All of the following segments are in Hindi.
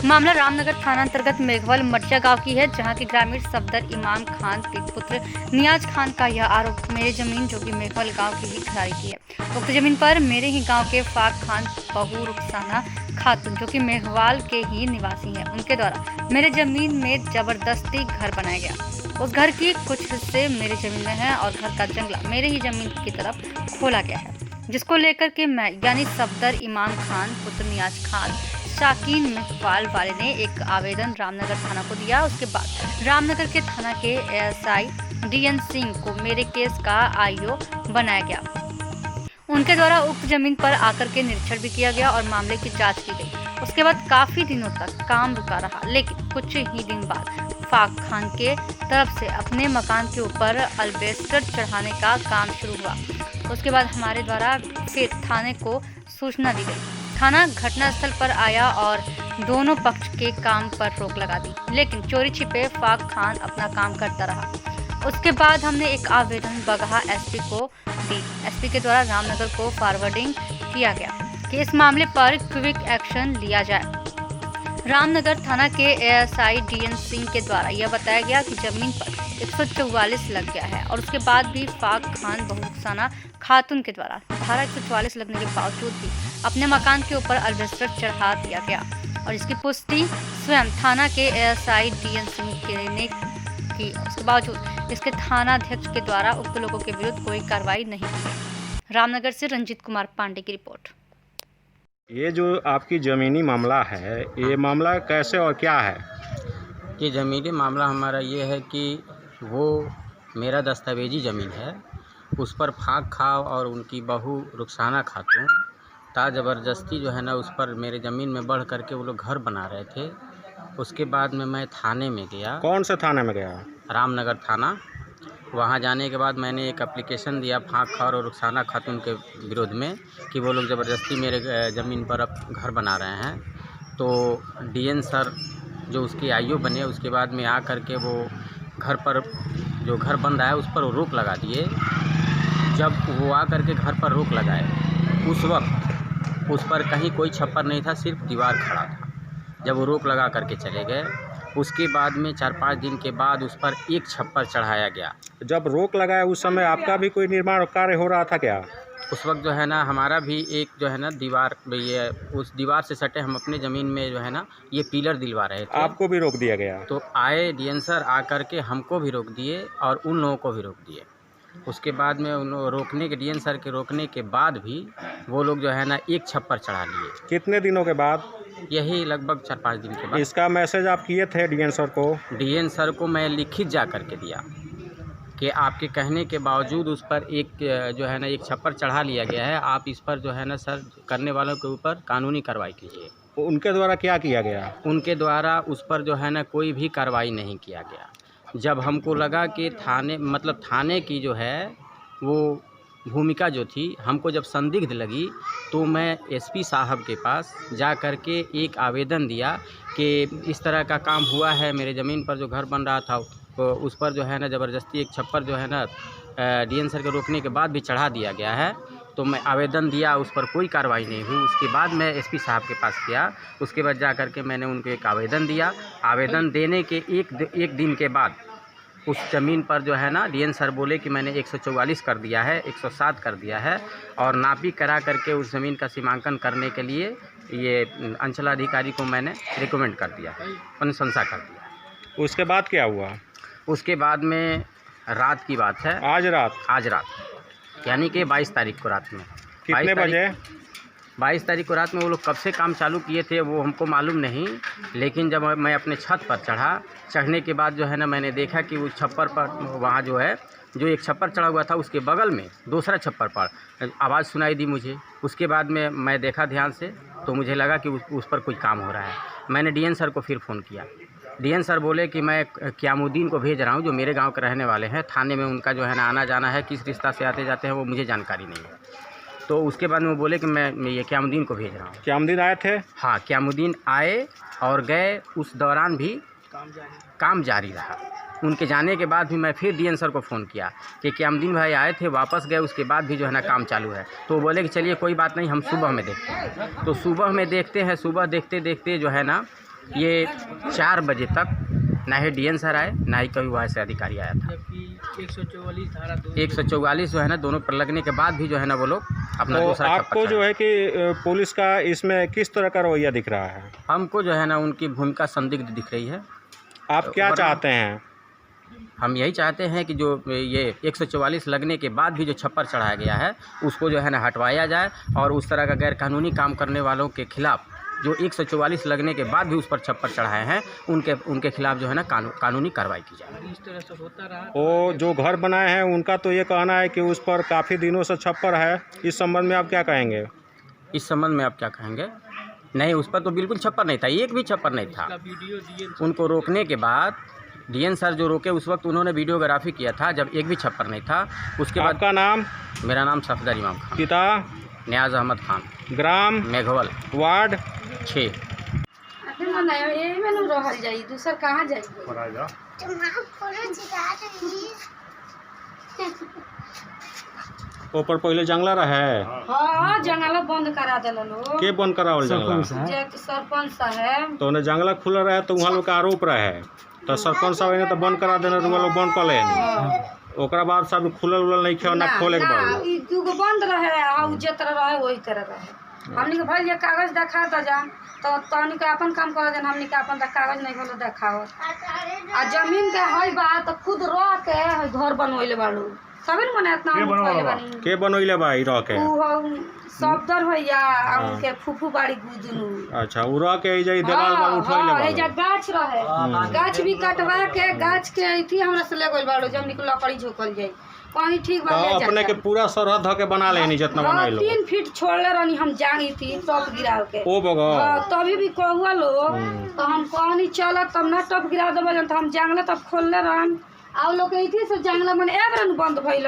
मामला रामनगर थाना अंतर्गत मेघवल मटिया गांव की है, जहां के ग्रामीण सफदर इमाम खान के पुत्र नियाज खान का यह आरोप मेरी जमीन जो कि मेघवल गांव की ही खराई की है। उक्त जमीन पर मेरे ही गांव के फाक खान बहू रुखसाना खातून जो कि मेघवाल के ही निवासी हैं, उनके द्वारा मेरे जमीन में जबरदस्ती घर बनाया गया। उस घर की कुछ हिस्से मेरी जमीन में है और घर का जंगला मेरे ही जमीन की तरफ खोला गया है, जिसको लेकर के मैं यानी सफदर इमाम खान पुत्र नियाज खान शाकीन मेघवाल वाले ने एक आवेदन रामनगर थाना को दिया। उसके बाद रामनगर के थाना के एएसआई डीएन सिंह को मेरे केस का आईओ बनाया गया। उनके द्वारा उक्त जमीन पर आकर के निरीक्षण भी किया गया और मामले की जांच की गई। उसके बाद काफी दिनों तक काम रुका रहा, लेकिन कुछ ही दिन बाद फाक खान के तरफ से अपने मकान के ऊपर अल्बेस्टर चढ़ाने का काम शुरू हुआ। उसके बाद हमारे द्वारा फिर थाने को सूचना दी गई। थाना घटनास्थल पर आया और दोनों पक्ष के काम पर रोक लगा दी, लेकिन चोरी छिपे फाक खान अपना काम करता रहा। उसके बाद हमने एक आवेदन बगहा एसपी को दी। एसपी के द्वारा रामनगर को फॉरवर्डिंग किया गया कि इस मामले पर क्विक एक्शन लिया जाए। रामनगर थाना के एएसआई डीएन सिंह के द्वारा यह बताया गया कि जमीन पर 144 लग गया है और उसके बाद भी फाक खान बहू रुखसाना खातून के द्वारा धारा 144 लगने के बावजूद भी अपने मकान के ऊपर अल्बेस्टर चढ़ा दिया गया और इसकी पुष्टि स्वयं थाना के एएसआई डीएन सिंह ने की। उसके बावजूद इसके थानाध्यक्ष के द्वारा उक्त लोगों के विरुद्ध कोई कार्रवाई नहीं की गई। रामनगर से रंजीत कुमार पांडे की रिपोर्ट। ये जो आपकी ज़मीनी मामला है, ये मामला कैसे और क्या है? कि ज़मीनी मामला हमारा ये है कि वो मेरा दस्तावेजी ज़मीन है, उस पर फाक खाव और उनकी बहू रुखसाना खातून ज़बरदस्ती जो है ना उस पर मेरे ज़मीन में बढ़ करके वो लोग घर बना रहे थे। उसके बाद में मैं थाने में गया। कौन से थाने में गया? रामनगर थाना। वहाँ जाने के बाद मैंने एक एप्लीकेशन दिया फाक खाव और रुखसाना खातून के विरोध में कि वो लोग ज़बरदस्ती मेरे ज़मीन पर अब घर बना रहे हैं। तो डीएन सर जो उसके आईओ बने, उसके बाद में आ कर के वो घर पर जो घर बन रहा है उस पर वो रोक लगा दिए। जब वो आ कर के घर पर रोक लगाए, उस वक्त उस पर कहीं कोई छप्पर नहीं था, सिर्फ दीवार खड़ा था। जब वो रोक लगा करके चले गए, उसके बाद में 4-5 दिन के बाद उस पर एक छप्पर चढ़ाया गया। जब रोक लगाया उस समय आपका भी कोई निर्माण कार्य हो रहा था क्या? उस वक्त जो है ना हमारा भी एक जो है ना दीवार, ये उस दीवार से सटे हम अपने ज़मीन में जो है ना ये पिलर दिलवा रहे थे। आपको भी रोक दिया गया? तो आए डीएन सर आ कर के हमको भी रोक दिए और उन लोगों को भी रोक दिए। उसके बाद में उन रोकने के डीएन सर के रोकने के बाद भी वो लोग जो है ना एक छप्पर चढ़ा लिए। कितने दिनों के बाद? यही लगभग 4-5 दिन के बाद। इसका मैसेज आप किए थे डीएन सर को? डीएन सर को मैं लिखित जा कर के दिया कि आपके कहने के बावजूद उस पर एक जो है ना एक छप्पर चढ़ा लिया गया है, आप इस पर जो है ना सर करने वालों के ऊपर कानूनी कार्रवाई कीजिए। उनके द्वारा क्या किया गया? उनके द्वारा उस पर जो है ना कोई भी कार्रवाई नहीं किया गया। जब हमको लगा कि थाने की जो है वो भूमिका जो थी हमको जब संदिग्ध लगी, तो मैं एसपी साहब के पास जा कर के एक आवेदन दिया कि इस तरह का काम हुआ है, मेरे ज़मीन पर जो घर बन रहा था तो उस पर जो है ना ज़बरदस्ती एक छप्पर जो है ना डीएन सर के रोकने के बाद भी चढ़ा दिया गया है। तो मैं आवेदन दिया, उस पर कोई कार्रवाई नहीं हुई। उसके बाद मैं एसपी साहब के पास गया, उसके बाद जा कर के मैंने उनको एक आवेदन दिया। आवेदन देने के एक दिन के बाद उस ज़मीन पर जो है ना डीएन सर बोले कि मैंने 144 कर दिया है, 107 कर दिया है और नापी करा करके उस ज़मीन का सीमांकन करने के लिए ये अंचलाधिकारी को मैंने रिकमेंड कर दिया है, अनुशंसा कर दिया। उसके बाद क्या हुआ? उसके बाद में रात की बात है। आज रात यानी कि 22 तारीख को रात में। कितने बजे? 22 तारीख को रात में वो लोग कब से काम चालू किए थे वो हमको मालूम नहीं, लेकिन जब मैं अपने छत पर चढ़ने के बाद जो है ना मैंने देखा कि उस छप्पर पर वहाँ जो है जो एक छप्पर चढ़ा हुआ था उसके बगल में दूसरा छप्पर पर आवाज़ सुनाई दी मुझे। उसके बाद में मैं देखा ध्यान से तो मुझे लगा कि उस पर कुछ काम हो रहा है। मैंने डीएन सर को फिर फ़ोन किया। डीएन सर बोले कि मैं क्यामुद्दीन को भेज रहा हूँ, जो मेरे गांव के रहने वाले हैं। थाने में उनका जो है ना आना जाना है, किस रिश्ता से आते जाते हैं वो मुझे जानकारी नहीं है। तो उसके बाद में वो बोले कि मैं ये क्यामुद्दीन को भेज रहा हूँ। क्यामुद्दीन आए थे? हाँ, क्यामुद्दीन आए और गए। उस दौरान भी काम जारी रहा। उनके जाने के बाद भी मैं फिर डीएन सर को फ़ोन किया कि क्यामुद्दीन भाई आए थे, वापस गए, उसके बाद भी जो है ना काम चालू है। तो वो बोले कि चलिए कोई बात नहीं, हम सुबह में देखते हैं। तो सुबह में देखते हैं, सुबह देखते देखते जो है ना ये 4 बजे तक ना ही डीएन सर आए, ना ही कोई वहाँ से अधिकारी आया था। 144 जो है ना दोनों पर लगने के बाद भी जो है ना वो लोग अपना तो दूसरा आपको जो है कि पुलिस का इसमें किस तरह का रवैया दिख रहा है? हमको जो है ना उनकी भूमिका संदिग्ध दिख रही है। आप क्या चाहते हैं? हम यही चाहते हैं कि जो ये 144 लगने के बाद भी जो छप्पर चढ़ाया गया है उसको जो है ना हटवाया जाए, और उस तरह का गैरकानूनी काम करने वालों के खिलाफ़ जो 144 लगने के बाद भी उस पर छप्पर चढ़ाए हैं उनके खिलाफ़ जो है ना कानूनी कार्रवाई की जाए। इस तरह से होता रहा। वो जो घर बनाए हैं उनका तो ये कहना है कि उस पर काफ़ी दिनों से छप्पर है। इस संबंध में आप क्या कहेंगे? इस संबंध में आप क्या कहेंगे? नहीं, उस पर तो बिल्कुल छप्पर नहीं था, एक भी छप्पर नहीं था। वीडियो डीएन उनको रोकने के बाद डीएन सर जो रोके उस वक्त उन्होंने वीडियोग्राफी किया था जब एक भी छप्पर नहीं था। उसके बाद आपका नाम? मेरा नाम सफदर इमाम खान, पिता? नियाज अहमद खान, ग्राम? मेघवल, वार्ड? 6। दूसर कहाँ जाए? ऊपर पहले जंगला रहे? हाँ, जंगल बंद करा दिल लोग। के बंद करावल जंगला? सरपंच साहब। तो उन्हें जंगला खुला रहे तो वहाँ लोग का आरोप रहे, तो सरपंच साहब ने तो बंद करा देने तो लोग बंद कर ले। ओकरा बाद सब खुलल उलल नहीं खे ना खोले के बाद ई दूगो बंद रहे आ जे तरह रहे वही तरह रहे। हमनी के भाई ये कागज दिखा द जा तो तनी के अपन काम कर देन, हमनी के अपन कागज नहीं खोलो देखाओ। आ जमीन के हई बा तो खुद रह के घर बनवइले बाड़ू तबे न मने इतना बनवइले बानी। के बनवइले बा ई रह के? सबदर भैया आ उनके फूफू बाड़ी गुदुनु। अच्छा, उ रह के जे देवाल बा उठवइले बा? एजा गाछ रहे, गाछ भी कटवा के गाछ के इथी हमरा से ले गइल बाड़ू जब निकल लकड़ी झोकल जाई पानी ठीक बा। तो अपने के पूरा सरहद धके बना लेनी जितना बनाइलो? 3 फीट छोड़ले रहनी हम जागी थी टप गिराव के। ओ बगा तभी भी कहुआ लो तो हम कहनी चल तब ना टप गिरा देबे तो हम जंगला तब खोलले रहन आ लोग इथी से जंगला मन एबरन बंद भइल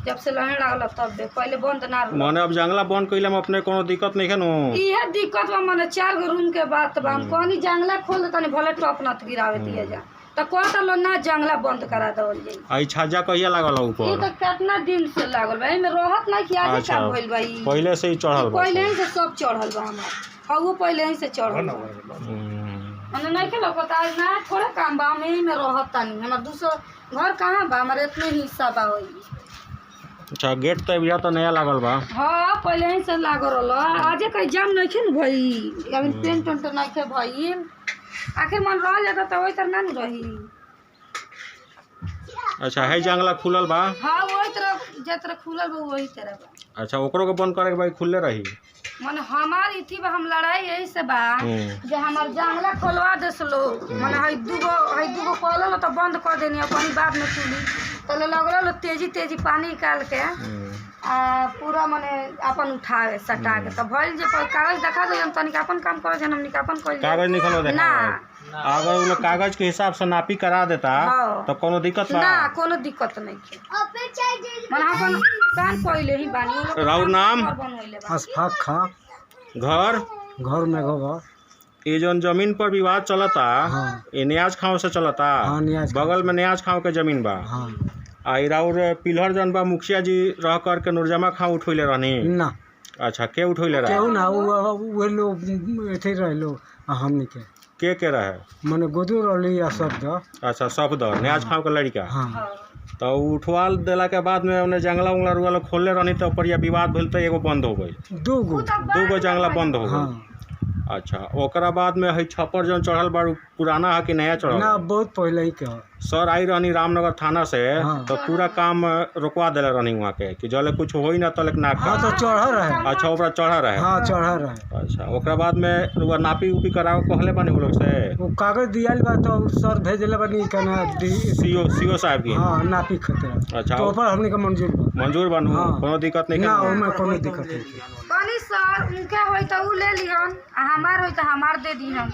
जब से लहन लागल तब दे पहले बंद ना रह। माने अब जंगला बंद कइले में अपने कोनो दिक्कत नहीं है नु? इहे दिक्कत बा माने 4 गो रूम के बात बा। हम कहनी जंगला खोल दे तनी भले टप ना गिरावे दिया जा तो कहता लो ना जंगला बंद करा देवल जाई। आई छाजा कहिया लागल ई ऊपर? तो कितना दिन से लागल बा एमे रहत ना कि आज का भइल बा। ई पहले से ही चढ़ल बा? पहले ही से सब चढ़ल बा हमार हऊ पहले ही से चढ़ल बा। मने नहीं के लोग ना थोड़ा काम बा हम यही में रहत तानी हमार दूसरा घर कहाँ बा हमारे इतने हिस्सा बा होई। अच्छा, गेट तो अभी तो नया लागल बा? हाँ, पहले ही से लागल रहल आजे कहीं जाम नहीं खे न भई अभी पेंट उंट नहीं खे भई आखिर मन रह जाता तो वही तरह ना रही। अच्छा, है जंगला खुलल बा? हाँ, वही तरह जे तरह खुलल बा वही तरह बा। अच्छा, ओकरो के बंद करे के भाई खुले रही? मने हमार इथी बा हम लड़ाई यही से बा जे हमार जंगला खोलवा देस लोग मने हई दूगो खोलल तो बंद कर देनी अपनी बाद में खुली तो लगल तेजी पानी निकाल के आ पूरा मने अपन उठावे सटा के तो भइल जे कागज दिखा दे हम तनिक अपन काम करे जन हमनी के अपन कइल कागज निकलो देखा ना। अगर वो लोग कागज के हिसाब से नापी करा देता हाँ। तो कोनो दिक्कत बा? ना, कोनो दिक्कत नहीं है। मन अपन काम पहले ही बानी वो लोग राउर नाम? अशफाक खां। घर में घोगा। ये जौन जमीन पर विवाद चलता हाँ। ये नियाज खाओ से चलता? हाँ, नियाज खां। बगल में नियाज खाओ के जमीन बा? हाँ। आई राउर पिलहर जौन बा मुखिया जी रह कर के नूरजमा खां उठोइले रहनी? ना। अच्छा, के उठोइले रहे? केहू ना वो लोग एथे रहे लो हमनी के रहे? मने गोदू रहली या शब्द। अच्छा, शब्द नियाज खाओ के लड़का? हाँ। तो उठवा देला के बाद में उन्हें जंगला उंगला रुआ लोग खोलले रहनी तो पर विवाद भेल तो एगो बंद हो गई? दूगो जंगला बंद हो गई? हाँ। अच्छा, ओकरा बाद में हई छप्पर जौन चढ़ल बा पुराना है कि नया चढ़ल? ना, बहुत पहले ही के। सर आई रहनी रामनगर थाना से हाँ। तो पूरा काम रुकवा देले रहनी वहाँ के कि जले कुछ होई ना तलक ना हाँ, तो चढ़ा रहे। अच्छा, ओकरा चढ़ा रहे? हाँ, चढ़ा रहे। अच्छा, ओकरा बाद में रुआ नापी उपी कराओ कहले बानी वो लोग से? वो कागज दियाल बा तो सर भेजले बानी कना सीओ साहब की? हाँ, नापी खतरा। अच्छा, तो ऊपर हमनी के मंजूर बनू? हाँ। कोनो दिक्कत नहीं? ना, ओमे कोनो दिक्कत नहीं। पानी सर उनके होई तो उ ले लिहन आ हमार होई तो हमार दे दिहन।